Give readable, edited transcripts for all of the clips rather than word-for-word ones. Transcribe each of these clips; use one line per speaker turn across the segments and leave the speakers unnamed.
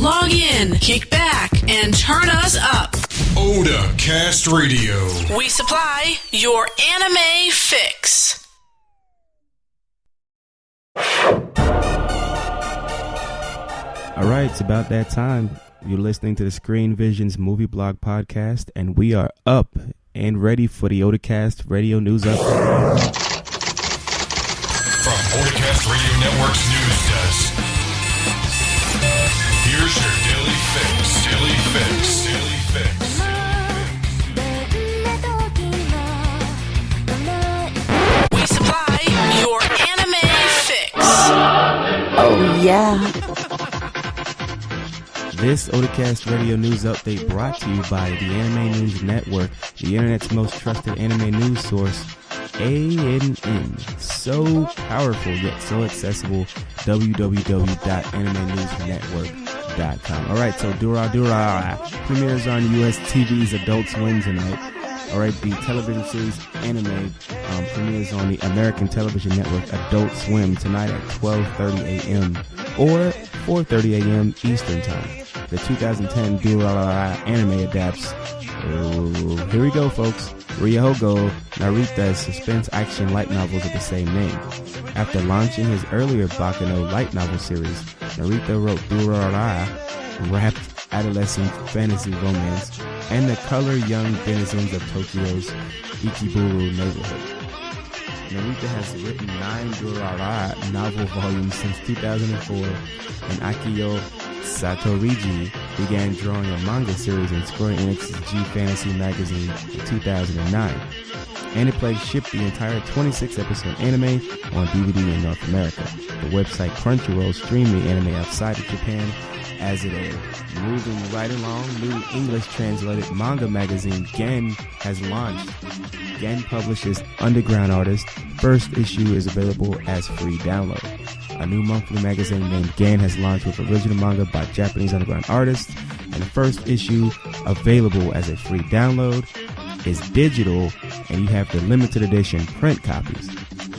Log in, kick back, and turn us up.
Otakast Radio.
We supply your anime fix.
Alright, it's about that time. You're listening to the Screen Visions Movie Blog Podcast, and we are up and ready for the Otakast Radio News Update.
From Otakast Radio Network's news desk, here's your Daily Fix.
We supply your anime fix.
Oh, yeah.
This Otakast Radio News Update brought to you by the Anime News Network, the internet's most trusted anime news source, ANN. So powerful yet so accessible, www.animenewsnetwork.com. Alright, so Dura premieres on US TV's Adult Swim tonight. Alright, the television series Anime premieres on the American television network Adult Swim tonight at 12:30 a.m. or 4:30 a.m. Eastern Time. The 2010 Dura anime adapts, here we go folks, Ryogo Narita's suspense action light novels of the same name. After launching his earlier Bakano light novel series, Narita wrote Dura, rapt adolescent fantasy romance, and the color young denizens of Tokyo's Ikeburu neighborhood. Narita has written 9 Dura novel volumes since 2004, and Akio Satoriji began drawing a manga series in Square Enix's G Fantasy magazine in 2009. Aniplex shipped the entire 26-episode anime on DVD in North America. The website Crunchyroll streamed the anime outside of Japan as it aired. Moving right along, new English translated manga magazine Gen has launched. Gen publishes Underground Artist. First issue is available as free download. A new monthly magazine named Gen has launched with original manga by Japanese underground artists, and the first issue, available as a free download, is digital, and you have the limited edition print copies.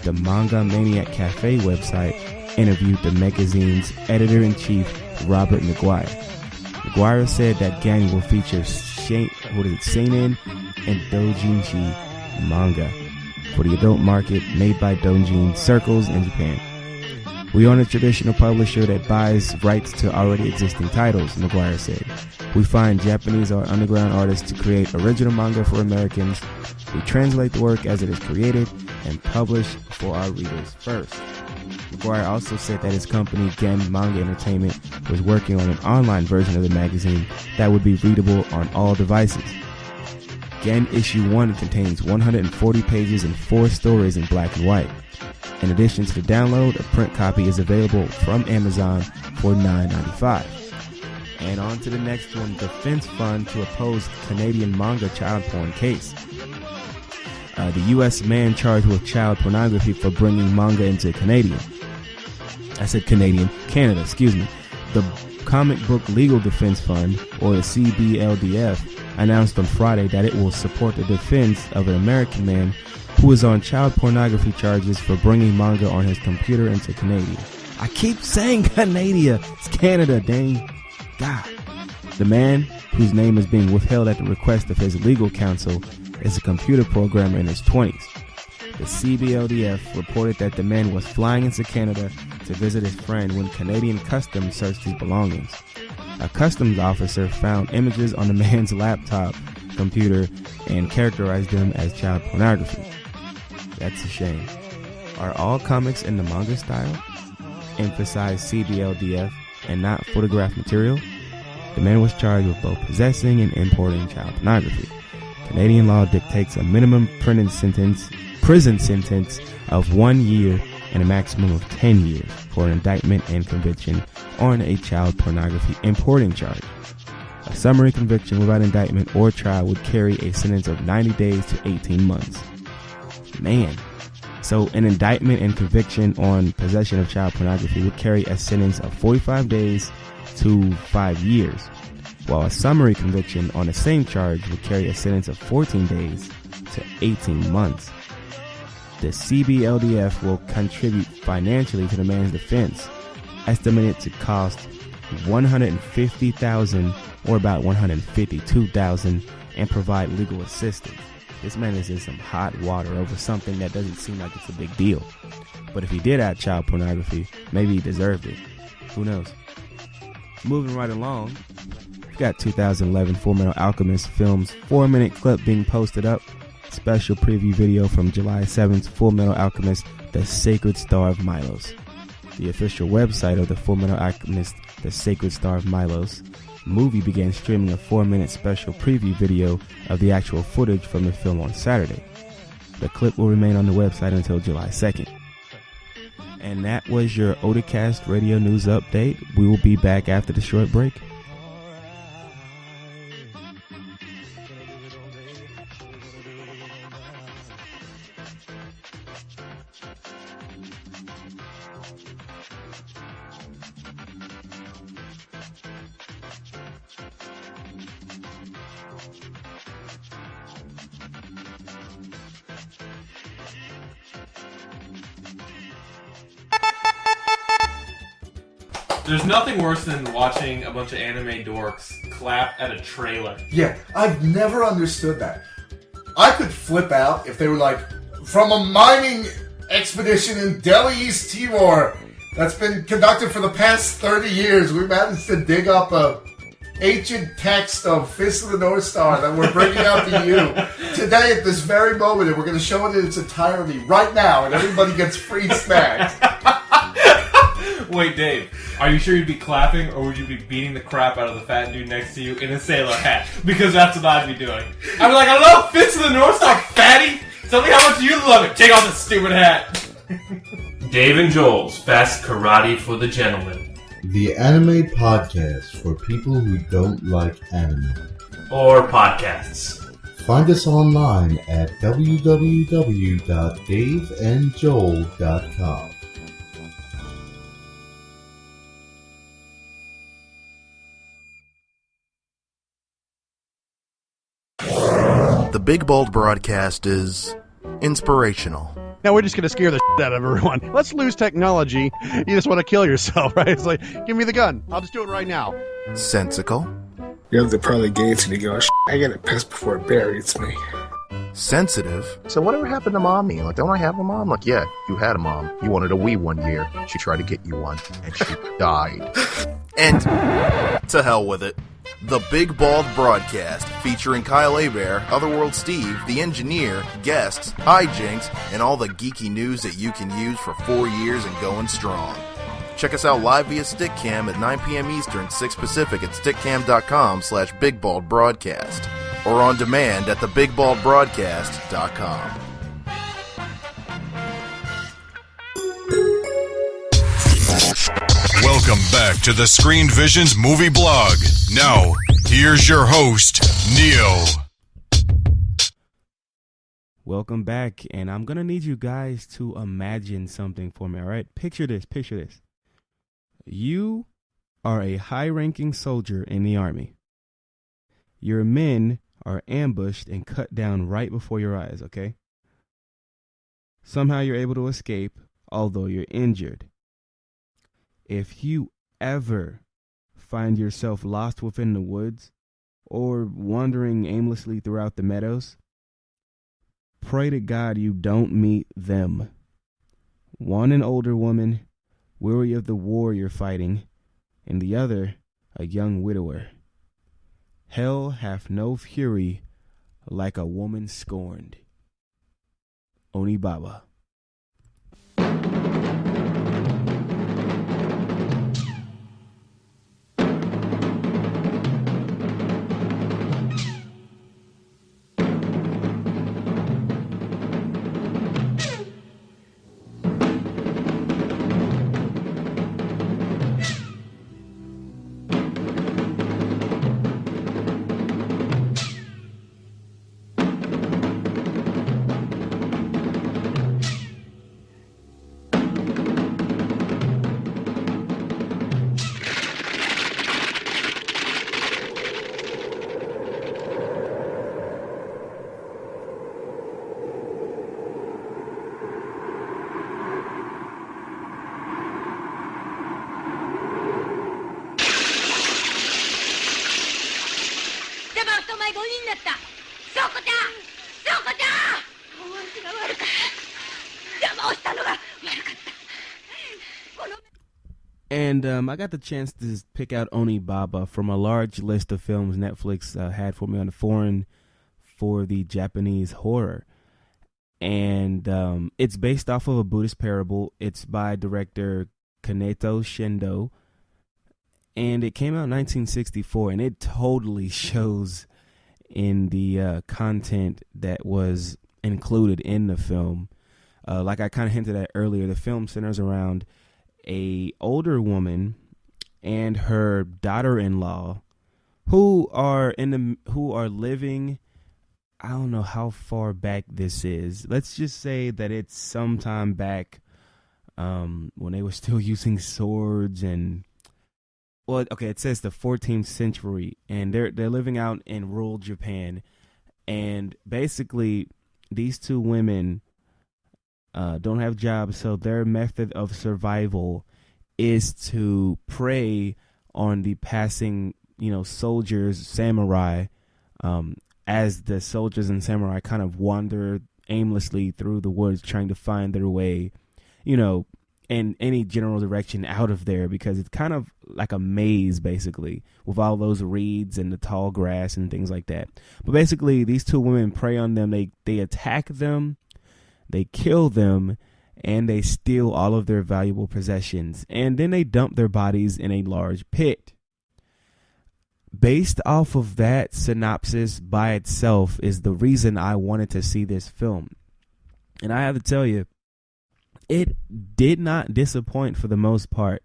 The Manga Maniac Cafe website interviewed the magazine's editor-in-chief, Robert McGuire. McGuire said that Gen will feature seinen and doujinshi manga for the adult market made by doujin circles in Japan. We aren't a traditional publisher that buys rights to already existing titles, McGuire said. We find Japanese or underground artists to create original manga for Americans. We translate the work as it is created and publish for our readers first. McGuire also said that his company, Gen Manga Entertainment, was working on an online version of the magazine that would be readable on all devices. Gen Issue 1 contains 140 pages and 4 stories in black and white. In addition to the download, a print copy is available from Amazon for $9.95. And on to the next one, Defense Fund to oppose Canadian manga child porn case. The U.S. man charged with child pornography for bringing manga into Canada. The Comic Book Legal Defense Fund, or the CBLDF, announced on Friday that it will support the defense of an American man who is on child pornography charges for bringing manga on his computer into Canada. I keep saying Canada. It's Canada, dang. God. The man, whose name is being withheld at the request of his legal counsel, is a computer programmer in his 20s. The CBLDF reported that the man was flying into Canada to visit his friend when Canadian Customs searched his belongings. A customs officer found images on the man's laptop computer and characterized them as child pornography. That's a shame. Are all comics in the manga style? Emphasize CBLDF and not photograph material? The man was charged with both possessing and importing child pornography. Canadian law dictates a minimum prison sentence of 1 year and a maximum of 10 years for an indictment and conviction on a child pornography importing charge. A summary conviction without indictment or trial would carry a sentence of 90 days to 18 months. Man. So an indictment and conviction on possession of child pornography would carry a sentence of 45 days to 5 years, while a summary conviction on the same charge would carry a sentence of 14 days to 18 months. The CBLDF will contribute financially to the man's defense, estimated to cost $150,000 or about $152,000 and provide legal assistance. This man is in some hot water over something that doesn't seem like it's a big deal. But if he did have child pornography, maybe he deserved it. Who knows? Moving right along, we've got 2011 Fullmetal Alchemist film's 4-minute clip being posted up. Special preview video from July 7th, Fullmetal Alchemist, The Sacred Star of Milos. The official website of the Fullmetal Alchemist, The Sacred Star of Milos movie began streaming a 4-minute special preview video of the actual footage from the film on Saturday. The clip will remain on the website until July 2nd. And that was your Otakast radio news update. We will be back after the short break.
There's nothing worse than watching a bunch of anime dorks clap at a trailer.
Yeah, I've never understood that. I could flip out if they were like, from a mining expedition in Delhi, East Timor, that's been conducted for the past 30 years, we managed to dig up a ancient text of Fist of the North Star that we're bringing out to you today at this very moment, and we're going to show it in its entirety right now, and everybody gets free snacks.
Wait, Dave, are you sure you'd be clapping, or would you be beating the crap out of the fat dude next to you in a sailor hat? Because that's what I'd be doing. I'd be like, I love Fist of the North Star, fatty! Tell me how much you love it. Take off this stupid hat.
Dave and Joel's Fast Karate for the Gentlemen.
The anime podcast for people who don't like anime.
Or podcasts.
Find us online at www.daveandjoel.com.
The Big Bold Broadcast is inspirational.
Now we're just going to scare the shit out of everyone. Let's lose technology. You just want to kill yourself, right? It's like, give me the gun. I'll just do it right now.
Sensical.
You have the pearly gates and you go, I gotta piss before it buries me.
Sensitive.
So whatever happened to mommy? Like, don't I have a mom? Like, yeah, you had a mom. You wanted a Wii one year. She tried to get you one, and she died.
And to hell with it. The Big Bald Broadcast, featuring Kyle Hebert, Otherworld Steve, the engineer, guests, hijinks, and all the geeky news that you can use for 4 years and going strong. Check us out live via Stickcam at 9 p.m. Eastern, 6 Pacific at stickcam.com/BigBaldBroadcast, or on demand at thebigbaldbroadcast.com.
Welcome back to the Screen Visions Movie Blog. Now, here's your host, Neo.
Welcome back, and I'm going to need you guys to imagine something for me, all right? Picture this. You are a high-ranking soldier in the army. Your men are ambushed and cut down right before your eyes, okay? Somehow you're able to escape, although you're injured. If you ever find yourself lost within the woods or wandering aimlessly throughout the meadows, pray to God you don't meet them. One, an older woman, weary of the war you're fighting, and the other, a young widower. Hell hath no fury like a woman scorned. Onibaba. And I got the chance to pick out Onibaba from a large list of films Netflix had for me on the foreign for the Japanese horror. And it's based off of a Buddhist parable. It's by director Kaneto Shindo. And it came out in 1964, and it totally shows in the content that was included in the film. Like I kind of hinted at earlier, the film centers around a older woman and her daughter-in-law who are living, I don't know how far back this is. Let's just say that it's sometime back when they were still using swords and, well, okay, it says the 14th century, and they're living out in rural Japan, and basically these two women don't have jobs, so their method of survival is to prey on the passing, soldiers, samurai, as the soldiers and samurai kind of wander aimlessly through the woods trying to find their way, in any general direction out of there, because it's kind of like a maze, basically, with all those reeds and the tall grass and things like that. But basically, these two women prey on them. They attack them. They kill them, and they steal all of their valuable possessions, and then they dump their bodies in a large pit. Based off of that synopsis by itself is the reason I wanted to see this film. And I have to tell you, it did not disappoint for the most part.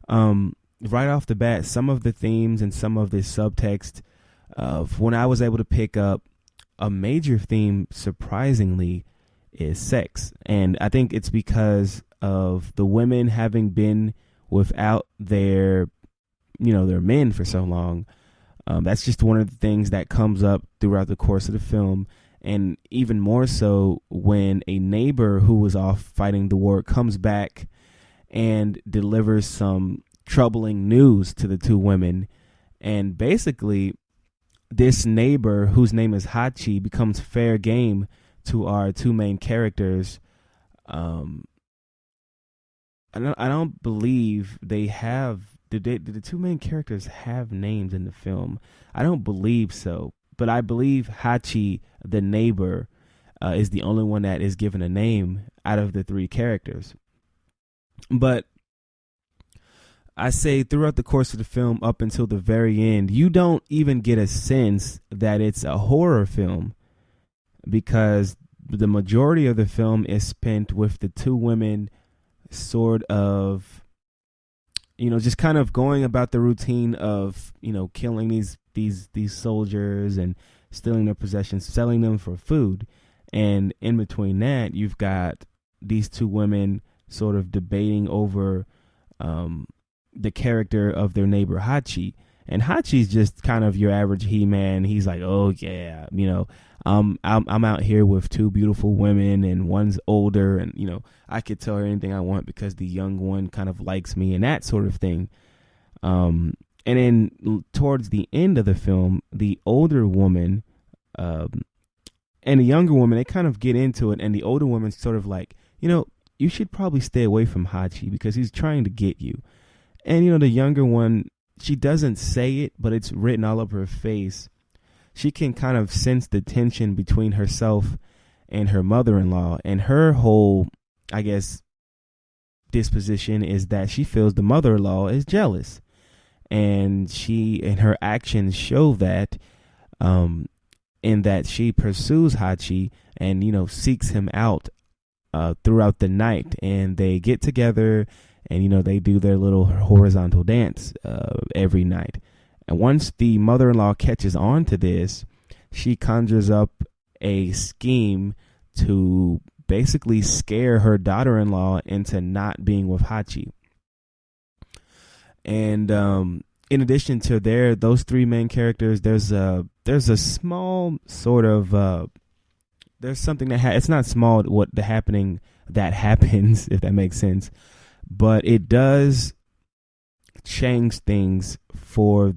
Right off the bat, some of the themes and some of the subtext of when I was able to pick up a major theme, surprisingly, is sex. And I think it's because of the women having been without their men for so long. That's just one of the things that comes up throughout the course of the film. And even more so when a neighbor who was off fighting the war comes back and delivers some troubling news to the two women. And basically, this neighbor, whose name is Hachi, becomes fair game to our two main characters. I don't believe they have. Did the two main characters have names in the film? I don't believe so, but I believe Hachi, the neighbor, is the only one that is given a name out of the three characters. But I say throughout the course of the film, up until the very end, you don't even get a sense that it's a horror film, because the majority of the film is spent with the two women sort of, just kind of going about the routine of, killing these soldiers and stealing their possessions, selling them for food. And in between that, you've got these two women sort of debating over the character of their neighbor Hachi. And Hachi's just kind of your average He-Man. He's like, oh yeah, I'm out here with two beautiful women, and one's older, and I could tell her anything I want because the young one kind of likes me, and that sort of thing. And then towards the end of the film, the older woman and the younger woman, they kind of get into it, and the older woman's sort of like, you should probably stay away from Hachi because he's trying to get you. And the younger one, she doesn't say it, but it's written all over her face. She can kind of sense the tension between herself and her mother-in-law, and her whole, I guess, disposition is that she feels the mother-in-law is jealous, and her actions show that, in that she pursues Hachi and seeks him out throughout the night, and they get together, and they do their little horizontal dance every night. And once the mother-in-law catches on to this, she conjures up a scheme to basically scare her daughter-in-law into not being with Hachi. And in addition to those three main characters, there's a small sort of there's something that it's not small what the happening that happens, if that makes sense, but it does change things for